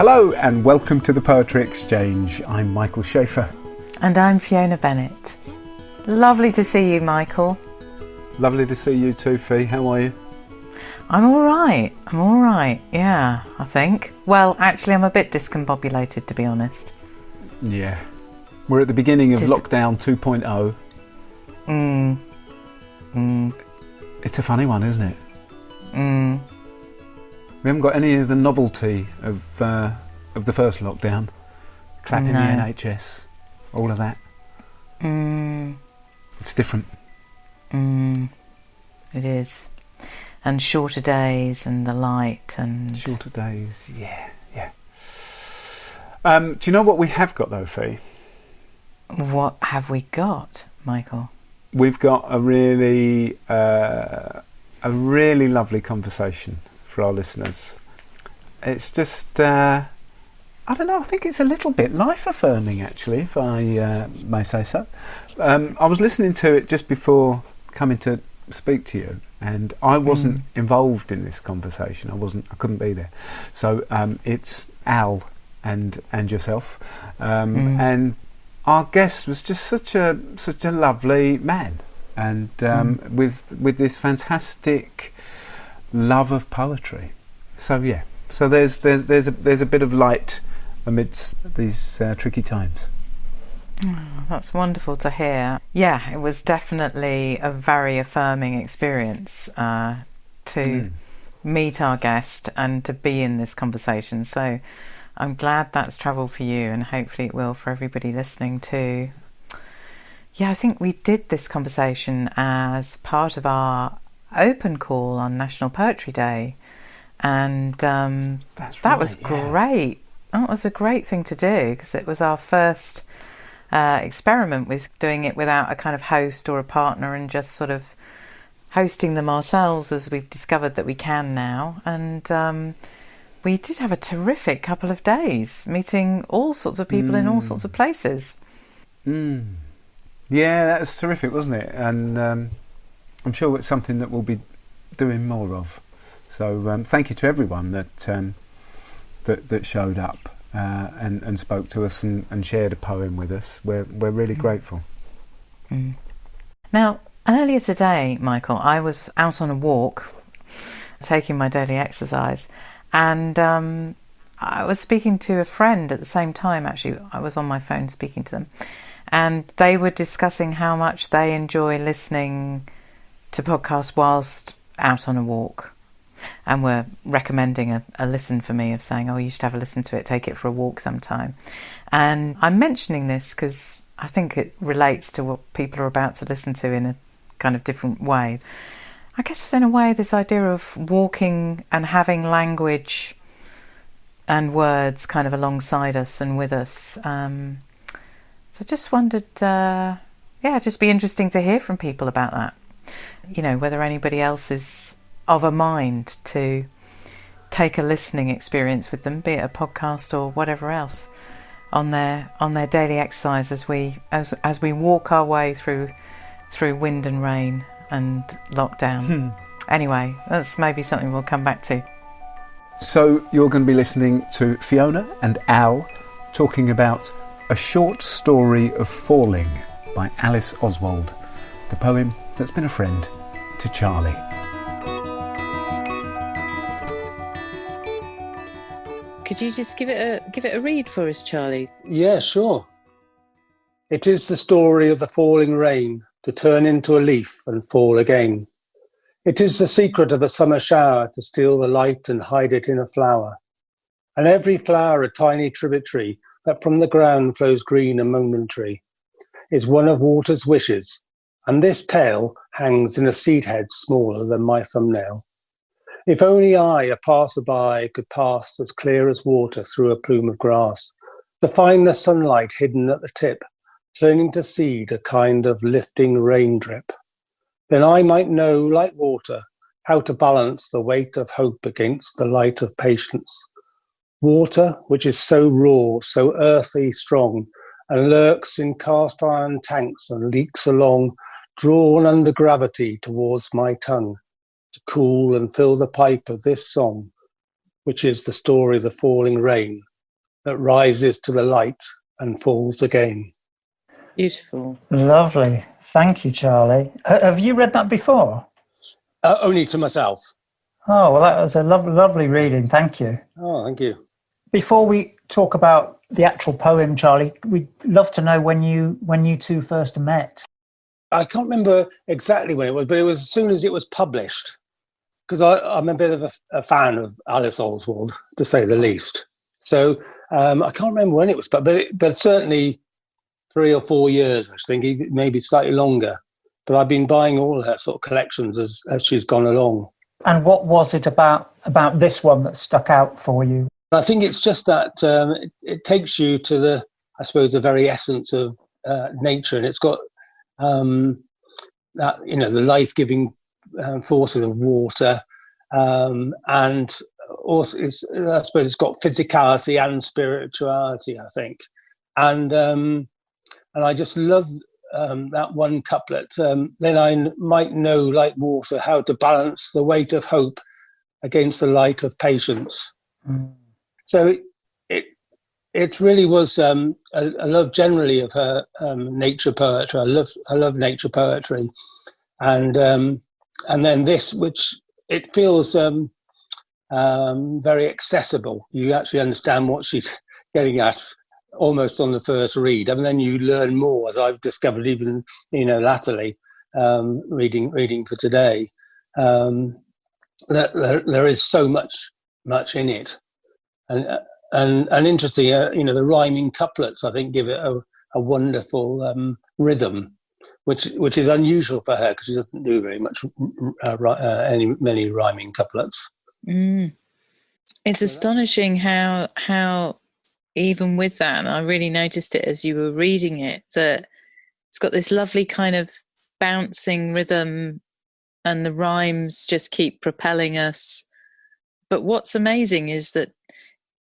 Hello and welcome to the Poetry Exchange. I'm Michael Schaefer. And I'm Fiona Bennett. Lovely to see you, Michael. Lovely to see you too, Fee. How are you? I'm all right, yeah, I think. Well, actually, I'm a bit discombobulated, to be honest. Yeah. We're at the beginning of lockdown 2.0. It's a funny one, isn't it? We haven't got any of the novelty of the first lockdown. Clapping the NHS, all of that. It's different. It is. And shorter days and the light and... Shorter days, yeah. Do you know what we have got though, Fee? What have we got, Michael? We've got a really lovely conversation for our listeners. It's just, I don't know, I think it's a little bit life-affirming actually, if I may say so. I was listening to it just before coming to speak to you, and I wasn't involved in this conversation. I couldn't be there. So it's Al and yourself, and our guest was just such a lovely man, and with this fantastic love of poetry. So yeah, so there's a bit of light amidst these tricky times. Oh, that's wonderful to hear. Yeah, it was definitely a very affirming experience to meet our guest and to be in this conversation. So I'm glad that's travelled for you, and hopefully it will for everybody listening too. Yeah, I think we did this conversation as part of our open call on National Poetry Day, and that was great. That was a great thing to do, because it was our first experiment with doing it without a kind of host or a partner, and just sort of hosting them ourselves, as we've discovered that we can now. And we did have a terrific couple of days, meeting all sorts of people in all sorts of places. Yeah, that was terrific, wasn't it? And I'm sure it's something that we'll be doing more of. So thank you to everyone that showed up and spoke to us and shared a poem with us. We're really grateful. Now, earlier today, Michael, I was out on a walk, taking my daily exercise, and I was speaking to a friend at the same time. Actually, I was on my phone speaking to them, and they were discussing how much they enjoy listening to podcasts whilst out on a walk, and were recommending a listen for me, of saying, oh, you should have a listen to it, take it for a walk sometime. And I'm mentioning this because I think it relates to what people are about to listen to in a kind of different way. I guess in a way this idea of walking and having language and words kind of alongside us and with us. So I just wondered, it'd just be interesting to hear from people about that. You know, whether anybody else is of a mind to take a listening experience with them, be it a podcast or whatever else, on their daily exercise as we walk our way through wind and rain and lockdown. Anyway, that's maybe something we'll come back to. So you're going to be listening to Fiona and Al talking about A Short Story of Falling by Alice Oswald, the poem that's been a friend to Charlie. Could you just give it a read for us, Charlie? Yeah, sure. It is the story of the falling rain to turn into a leaf and fall again. It is the secret of a summer shower to steal the light and hide it in a flower. And every flower a tiny tributary that from the ground flows green and momentary, is one of water's wishes. And this tale hangs in a seed head smaller than my thumbnail. If only I, a passerby, could pass as clear as water through a plume of grass, to find the sunlight hidden at the tip, turning to seed a kind of lifting rain drip. Then I might know, like water, how to balance the weight of hope against the light of patience. Water, which is so raw, so earthy strong, and lurks in cast iron tanks and leaks along, drawn under gravity towards my tongue, to cool and fill the pipe of this song, which is the story of the falling rain that rises to the light and falls again. Beautiful. Lovely. Thank you, Charlie. Have you read that before? Only to myself. Oh, well, that was a lovely reading. Thank you. Oh, thank you. Before we talk about the actual poem, Charlie, we'd love to know when you two first met. I can't remember exactly when it was, but it was as soon as it was published, because I'm a bit of a fan of Alice Oswald, to say the least. So I can't remember when it was, but certainly 3 or 4 years, I think, maybe slightly longer. But I've been buying all her sort of collections as she's gone along. And what was it about this one that stuck out for you? I think it's just that it takes you to the very essence of nature, and it's got that, the life-giving forces of water, and also I suppose it's got physicality and spirituality, I think, and I just love that one couplet. Then I might know, like water, how to balance the weight of hope against the light of patience. Mm. So it really was I love generally of her nature poetry. I love nature poetry, and then this, which it feels very accessible. You actually understand what she's getting at almost on the first read, and then you learn more, as I've discovered even latterly, reading for today, that there is so much in it. And interesting, the rhyming couplets, I think, give it a wonderful rhythm, which is unusual for her because she doesn't do very much many rhyming couplets. Mm. It's astonishing how even with that, and I really noticed it as you were reading it, that it's got this lovely kind of bouncing rhythm, and the rhymes just keep propelling us. But what's amazing is that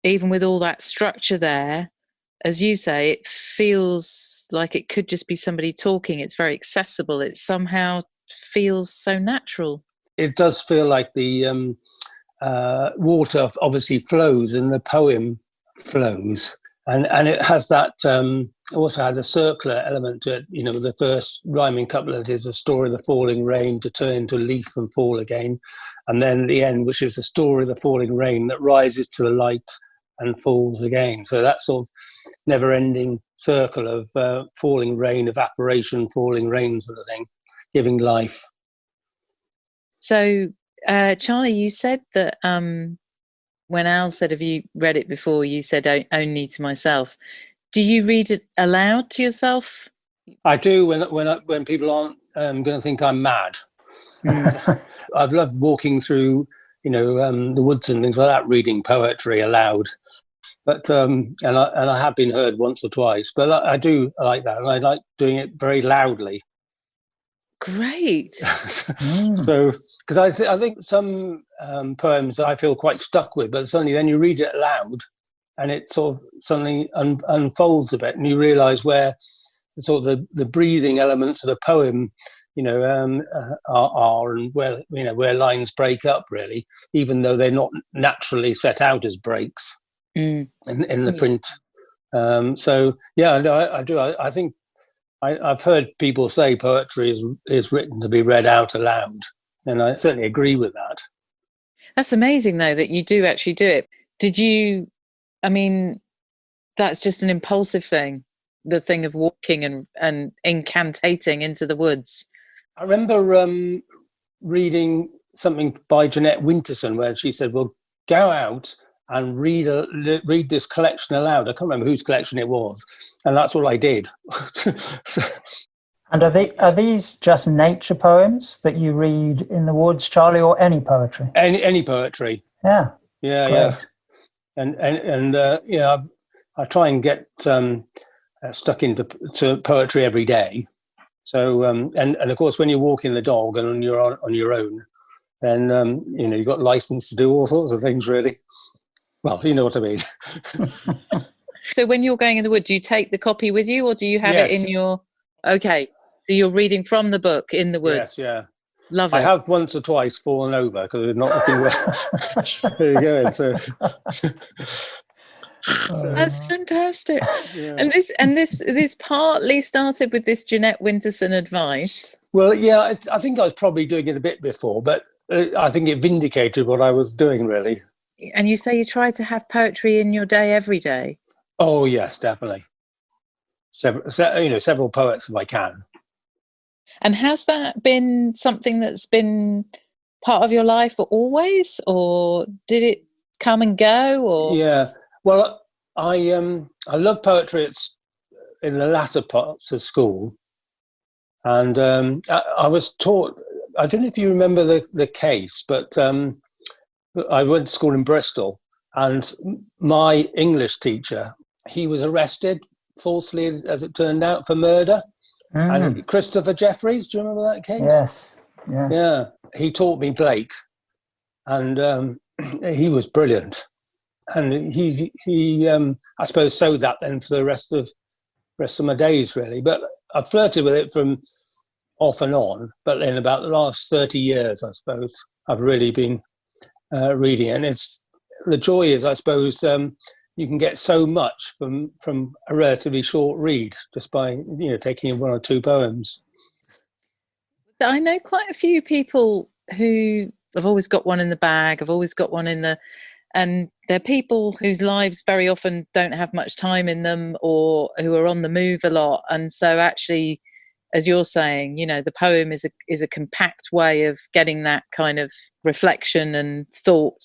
even with all that structure there, as you say, it feels like it could just be somebody talking. It's very accessible. It somehow feels so natural. It does feel like the water obviously flows and the poem flows. And it has that, also has a circular element to it. The first rhyming couplet is the story of the falling rain to turn into leaf and fall again. And then the end, which is the story of the falling rain that rises to the light and falls again. So that sort of never-ending circle of falling rain, evaporation, falling rain sort of thing, giving life. So, Charlie, you said that when Al said, have you read it before, you said only to myself. Do you read it aloud to yourself? I do when people aren't going to think I'm mad. I've loved walking through, the woods and things like that, reading poetry aloud. But and I have been heard once or twice, but I do like that, and I like doing it very loudly. Great. So, because I think some poems I feel quite stuck with, but suddenly then you read it aloud, and it sort of suddenly unfolds a bit, and you realise where sort of the breathing elements of the poem, are, and where lines break up really, even though they're not naturally set out as breaks in the print. So yeah, no, I do. I think I've heard people say poetry is written to be read out aloud, and I certainly agree with that. That's amazing, though, that you do actually do it. Did you? I mean, that's just an impulsive thing. The thing of walking and incantating into the woods. I remember reading something by Jeanette Winterson where she said, "Well, go out and read this collection aloud." I can't remember whose collection it was, and that's what I did. And are these just nature poems that you read in the woods, Charlie, or any poetry? Any poetry. Yeah. Yeah, great. yeah. And I try and get stuck into poetry every day. So and of course, when you're walking the dog and you're on your own, then you've got license to do all sorts of things, really. Well, you know what I mean. So when you're going in the wood, do you take the copy with you, or do you have it in your... Okay, so you're reading from the book in the woods. Yes, yeah. Love it. I have once or twice fallen over because I'm not looking well. There you go. So. That's fantastic. Yeah. And this partly started with this Jeanette Winterson advice. Well, yeah, I think I was probably doing it a bit before, but I think it vindicated what I was doing, really. And you say you try to have poetry in your day every day. Oh, yes, definitely. Several poets if I can. And has that been something that's been part of your life always, or did it come and go? Or Yeah, well, I love poetry in the latter parts of school, and I was taught. I don't know if you remember the case, but I went to school in Bristol, and my English teacher, he was arrested falsely, as it turned out, for murder. And Christopher Jeffries, do you remember that case? Yes. Yeah. Yeah, he taught me Blake, and he was brilliant. And he I suppose sowed that then for the rest of my days, really. But I flirted with it from off and on. But in about the last 30 years, I suppose, I've really been reading it. And the joy is, I suppose, you can get so much from a relatively short read just by taking one or two poems. I know quite a few people who have always got one in the bag, have always got one and they're people whose lives very often don't have much time in them, or who are on the move a lot. And so actually, as you're saying, the poem is a compact way of getting that kind of reflection and thought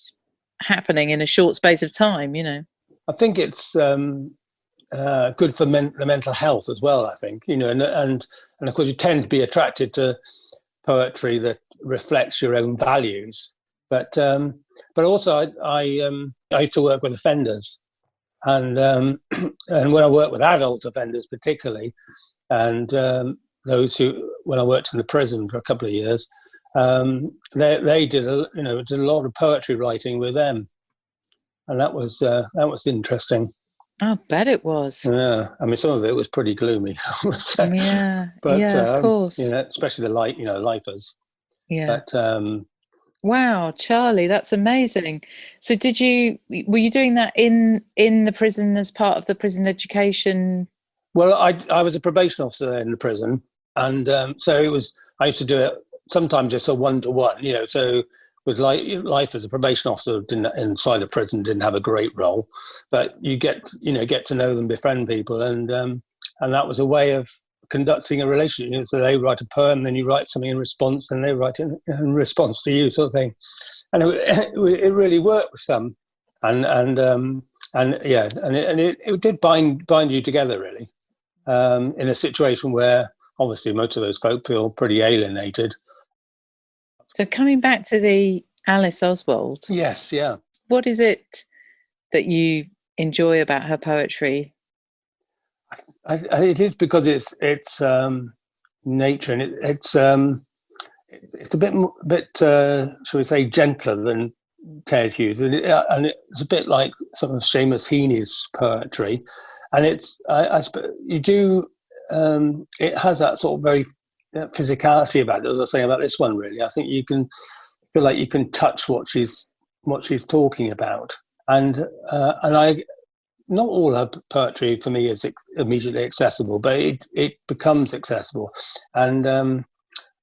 happening in a short space of time, I think it's good for the mental health as well, I think, and of course you tend to be attracted to poetry that reflects your own values. But also I used to work with offenders, and when I worked with adult offenders particularly, and those who, when I worked in the prison for a couple of years, they did a lot of poetry writing with them, and that was interesting. I bet it was. Yeah, I mean, some of it was pretty gloomy. Yeah, but, of course. Especially the lifers. Yeah. But wow, Charlie, that's amazing. So were you doing that in the prison as part of the prison education? Well, I was a probation officer in the prison, and so I used to do it sometimes just a one-to-one, so with life as a probation officer inside a prison didn't have a great role, but you get to know them, befriend people, and that was a way of conducting a relationship. So they write a poem, then you write something in response, then they write in response to you, sort of thing. And it really worked with some, and it did bind you together, really, in a situation where obviously most of those folk feel pretty alienated. So coming back to the Alice Oswald. Yes, yeah. What is it that you enjoy about her poetry? It is because it's nature, and it's a bit shall we say, gentler than Ted Hughes, and it's a bit like some of Seamus Heaney's poetry, and it has that sort of very physicality about it, as I was saying about this one. Really, I think you can feel like you can touch what she's talking about, and I. Not all her poetry for me is immediately accessible, but it becomes accessible, and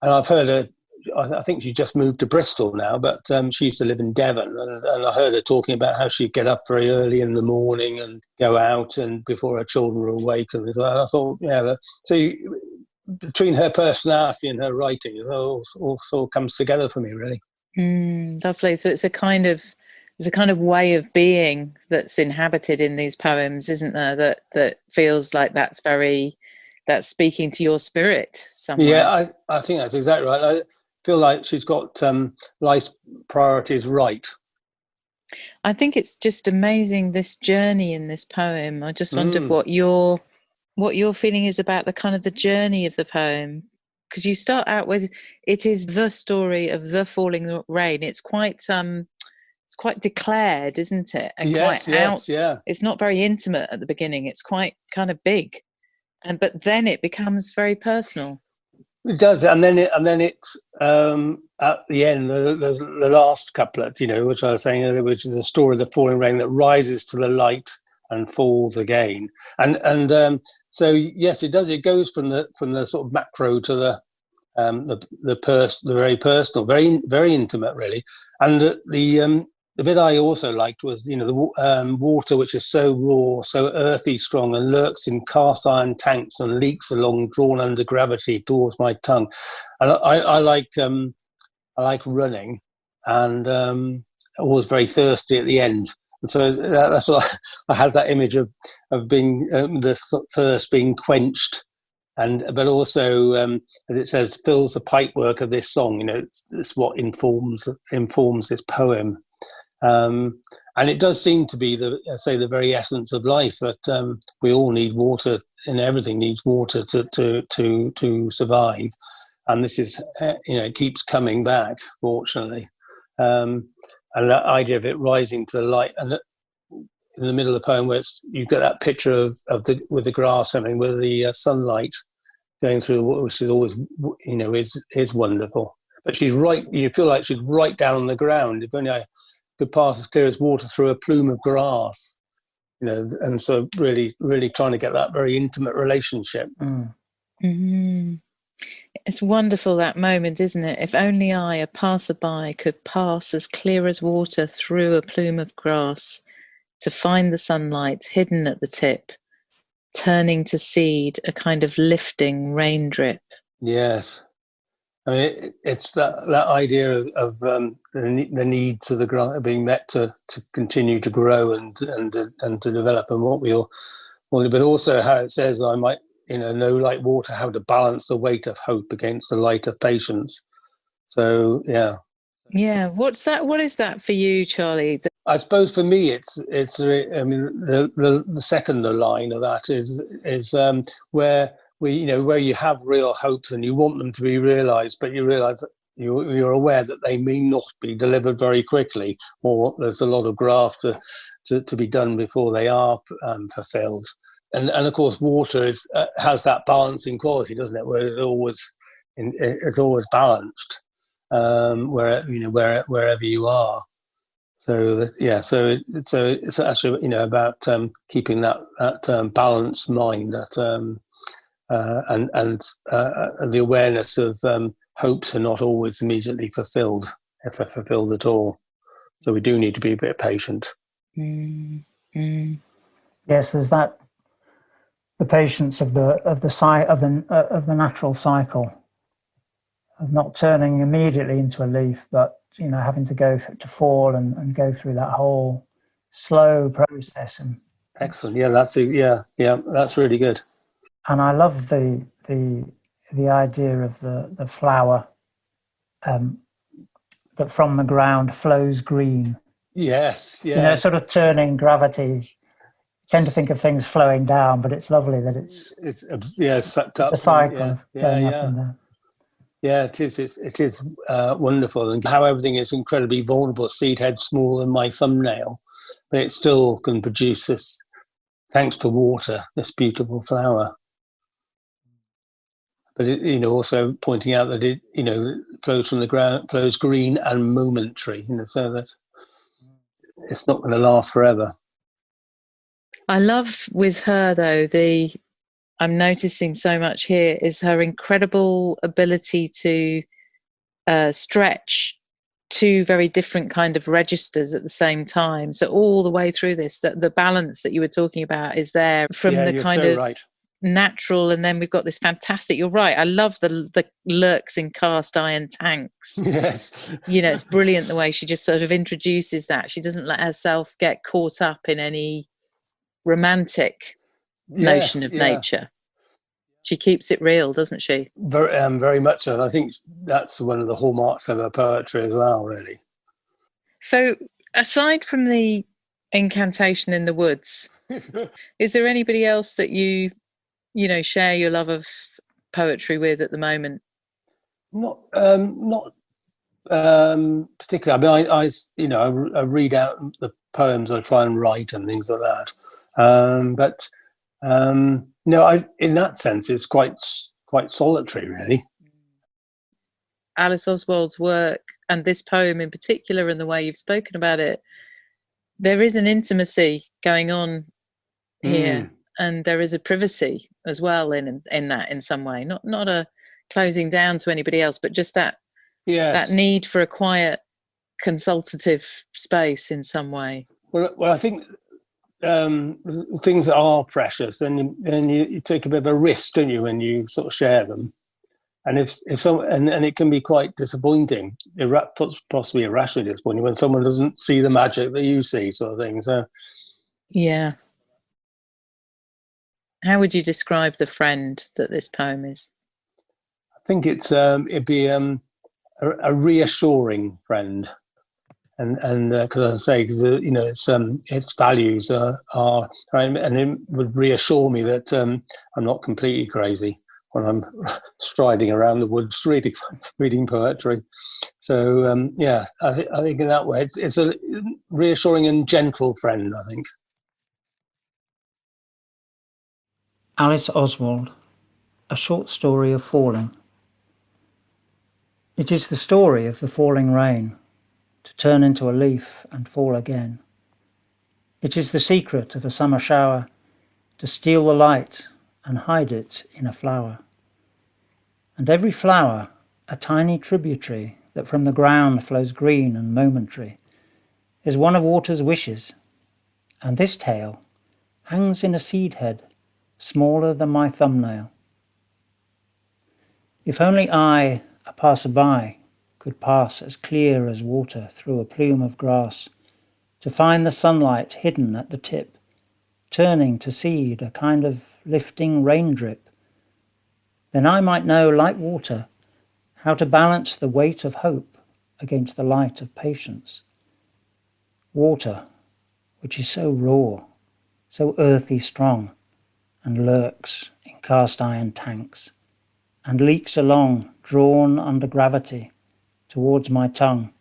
I've heard her. I think she just moved to Bristol now, but she used to live in Devon, and I heard her talking about how she'd get up very early in the morning and go out, and before her children were awake, and I thought, between her personality and her writing, it all sort of comes together for me, really. Lovely. So it's a kind of way of being that's inhabited in these poems, isn't there? That feels like that's speaking to your spirit somewhere. Yeah, I think that's exactly right. I feel like she's got life's priorities right. I think it's just amazing, this journey in this poem. I just wondered what your feeling is about the kind of the journey of the poem, because you start out with, it is the story of the falling rain. It's quite declared, isn't it? And yes, yeah. It's not very intimate at the beginning. It's quite kind of big, but then it becomes very personal. It does, and then it's at the end, the last couplet, which I was saying earlier, which is the story of the falling rain that rises to the light and falls again. And so yes, it does. It goes from the sort of macro to the very personal, very very intimate, really. And the bit I also liked was, the water, which is so raw, so earthy strong, and lurks in cast iron tanks and leaks along, drawn under gravity towards my tongue. And I like running, and always very thirsty at the end. And so that's what I had, that image of being the thirst being quenched, but also, as it says, fills the pipework of this song. It's what informs this poem. And it does seem to be the very essence of life, that we all need water, and everything needs water to survive. And this is, it keeps coming back, fortunately. And that idea of it rising to the light, and in the middle of the poem, where you've got that picture with the grass, with the sunlight going through, which is always, is wonderful. But she's right. You feel like she's right down on the ground. If only I could pass as clear as water through a plume of grass, and so really, really trying to get that very intimate relationship. Mm. Mm-hmm. It's wonderful, that moment, isn't it? If only I, a passerby, could pass as clear as water through a plume of grass to find the sunlight hidden at the tip, turning to seed a kind of lifting raindrip. Yes. It's that idea of the needs of the grass being met to continue to grow and to develop, and what we all, but also how it says, I might, know like water how to balance the weight of hope against the light of patience. So yeah. What is that for you, Charlie? I suppose for me it's the second line of that is where where you have real hopes and you want them to be realized, but you realize that you're aware that they may not be delivered very quickly, or there's a lot of graft to be done before they are fulfilled. And of course, water has that balancing quality, doesn't it? Where it's always balanced, wherever you are. So it's actually about keeping that balanced mind, that and the awareness of hopes are not always immediately fulfilled, if they're fulfilled at all. So we do need to be a bit patient. Mm-hmm. Yes, there's that. The patience of the natural cycle, of not turning immediately into a leaf, but having to go to fall and go through that whole slow process. And excellent, that's really good. And I love the idea of the flower that from the ground flows green. Yes, yeah. Sort of turning gravity. Tend to think of things flowing down, but it's lovely that it's sucked up. It's a cycle of going up and down. Yeah, it is. It is wonderful, and how everything is incredibly vulnerable. Seed head smaller than my thumbnail, but it still can produce this, thanks to water, this beautiful flower. But it, also pointing out that it, flows from the ground, flows green and momentary. So that it's not going to last forever. I love with her, though, I'm noticing so much here is her incredible ability to stretch two very different kind of registers at the same time. So all the way through this, that the balance that you were talking about is there from the kind of right. natural, and then we've got this fantastic. You're right. I love the lurks in cast iron tanks. Yes. It's brilliant the way she just sort of introduces that. She doesn't let herself get caught up in any romantic notion of nature. She keeps it real, doesn't she? Very much so. And I think that's one of the hallmarks of her poetry as well, really. So aside from the incantation in the woods, is there anybody else that you share your love of poetry with at the moment? Not particularly. I mean, I read out the poems I try and write and things like that. But no, in that sense, it's quite solitary, really. Alice Oswald's work, and this poem in particular, and the way you've spoken about it, there is an intimacy going on here, and there is a privacy as well in that, in some way, not a closing down to anybody else, but just that need for a quiet consultative space in some way. Well, I think things that are precious, then you take a bit of a risk, don't you, when you sort of share them. And if it can be quite disappointing, possibly irrationally disappointing, when someone doesn't see the magic that you see, sort of thing. So, yeah. How would you describe the friend that this poem is? I think it'd be a reassuring friend, and because as I say, its values are, and it would reassure me that I'm not completely crazy when I'm striding around the woods reading poetry. So I think in that way it's a reassuring and gentle friend, I think. Alice Oswald, A Short Story of Falling. It is the story of the falling rain, to turn into a leaf and fall again. It is the secret of a summer shower, to steal the light and hide it in a flower. And every flower, a tiny tributary that from the ground flows green and momentary, is one of water's wishes. And this tale hangs in a seed head, smaller than my thumbnail. If only I, a passerby, could pass as clear as water through a plume of grass, to find the sunlight hidden at the tip, turning to seed a kind of lifting raindrip, then I might know, like water, how to balance the weight of hope against the light of patience. Water, which is so raw, so earthy strong, and lurks in cast iron tanks, and leaks along, drawn under gravity, towards my tongue,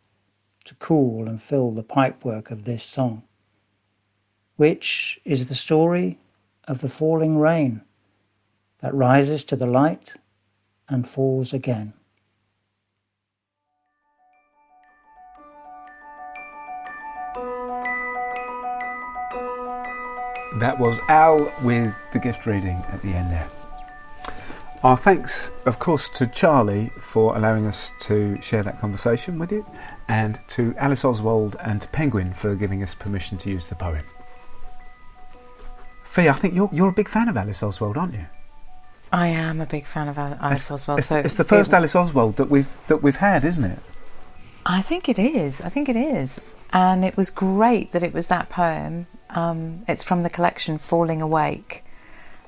to cool and fill the pipework of this song, which is the story of the falling rain that rises to the light and falls again. That was Al with the gift reading at the end there. Our thanks, of course, to Charlie for allowing us to share that conversation with you, and to Alice Oswald and to Penguin for giving us permission to use the poem. Fee, I think you're a big fan of Alice Oswald, aren't you? I am a big fan of Alice Oswald. It's the first Alice Oswald that we've had, isn't it? I think it is. And it was great that it was that poem. It's from the collection Falling Awake,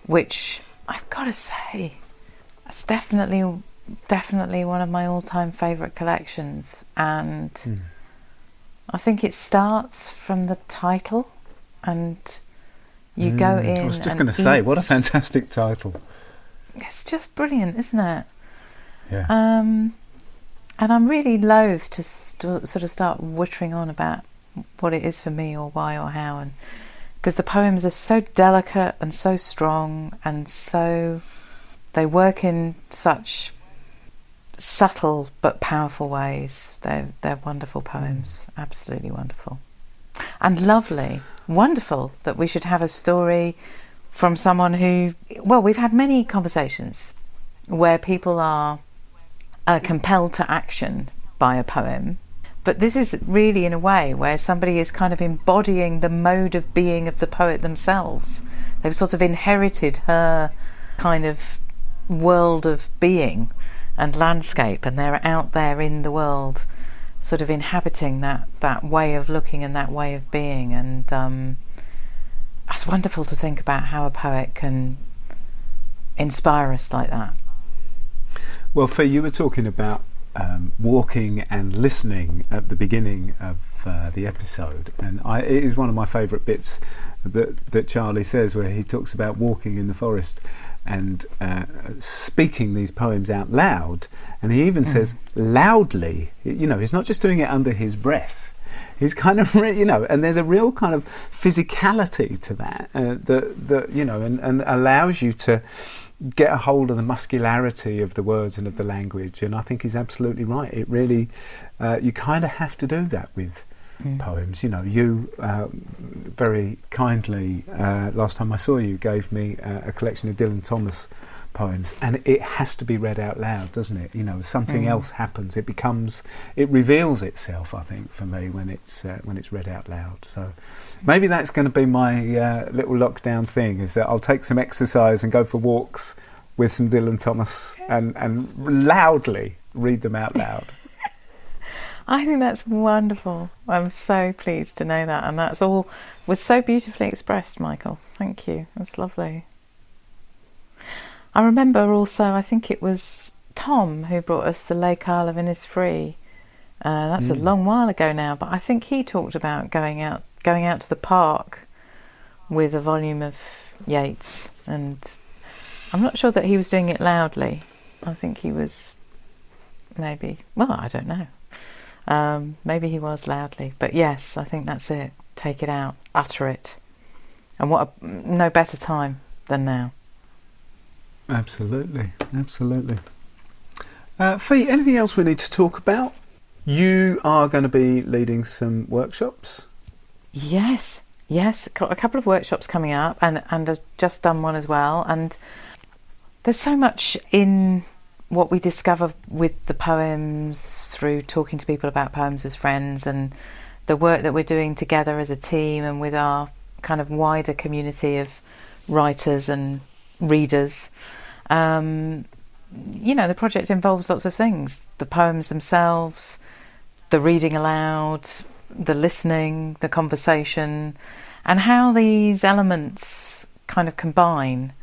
which I've got to say, it's definitely one of my all-time favourite collections. And I think it starts from the title, and you go in. I was just going to say, what a fantastic title! It's just brilliant, isn't it? Yeah. And I'm really loath to sort of start wittering on about what it is for me or why or how, and because the poems are so delicate and so strong, and so they work in such subtle but powerful ways. They're wonderful poems, absolutely wonderful, and lovely, wonderful that we should have a story from someone who, well, we've had many conversations where people are compelled to action by a poem, but this is really in a way where somebody is kind of embodying the mode of being of the poet themselves. They've sort of inherited her kind of world of being and landscape, and they're out there in the world sort of inhabiting that way of looking and that way of being, and it's wonderful to think about how a poet can inspire us like that. Well, Fee, you were talking about walking and listening at the beginning of the episode, and it is one of my favourite bits that Charlie says, where he talks about walking in the forest and speaking these poems out loud, and he even says loudly. He's not just doing it under his breath. He's kind of, and there's a real kind of physicality to that, and allows you to get a hold of the muscularity of the words and of the language. And I think he's absolutely right. It really, you kind of have to do that with poems. You know, you very kindly, last time I saw you, gave me a collection of Dylan Thomas poems, and it has to be read out loud, doesn't it? You know, something else happens. It reveals itself, I think, for me when it's read out loud. So maybe that's going to be my little lockdown thing, is that I'll take some exercise and go for walks with some Dylan Thomas and loudly read them out loud. I think that's wonderful. I'm so pleased to know that, and that's all was so beautifully expressed, Michael. Thank you. It was lovely. I remember also, I think it was Tom who brought us the Lake Isle of Innisfree. That's a long while ago now, but I think he talked about going out to the park with a volume of Yeats, and I'm not sure that he was doing it loudly. I think he was maybe, well, I don't know. Maybe he was loudly, but yes, I think that's it. Take it out, utter it, and no better time than now. Absolutely. Fee, anything else we need to talk about? You are going to be leading some workshops. Yes, got a couple of workshops coming up, and I've just done one as well. And there's so much in what we discover with the poems through talking to people about poems as friends, and the work that we're doing together as a team and with our kind of wider community of writers and readers. You know, the project involves lots of things: the poems themselves, the reading aloud, the listening, the conversation, and how these elements kind of combine.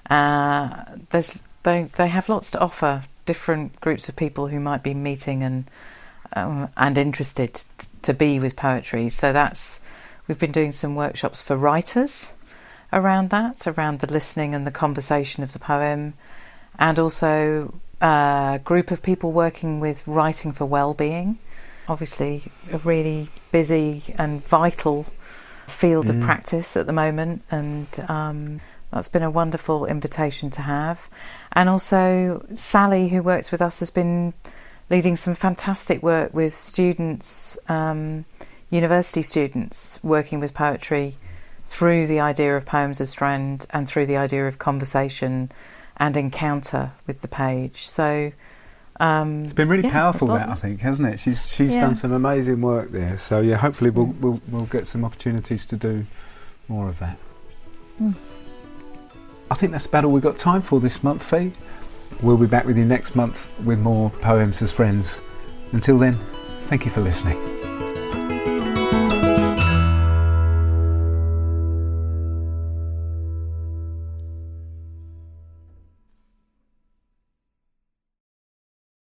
They have lots to offer different groups of people who might be meeting and interested to be with poetry. So we've been doing some workshops for writers around the listening and the conversation of the poem, and also a group of people working with writing for well-being. Obviously a really busy and vital field of practice at the moment, and that's been a wonderful invitation to have. And also Sally, who works with us, has been leading some fantastic work with students, university students, working with poetry through the idea of poems as friend and through the idea of conversation and encounter with the page. So it's been really powerful, that, I think, hasn't it? She's done some amazing work there. So yeah, hopefully we'll get some opportunities to do more of that. I think that's about all we've got time for this month, Fee. We'll be back with you next month with more Poems as Friends. Until then, thank you for listening.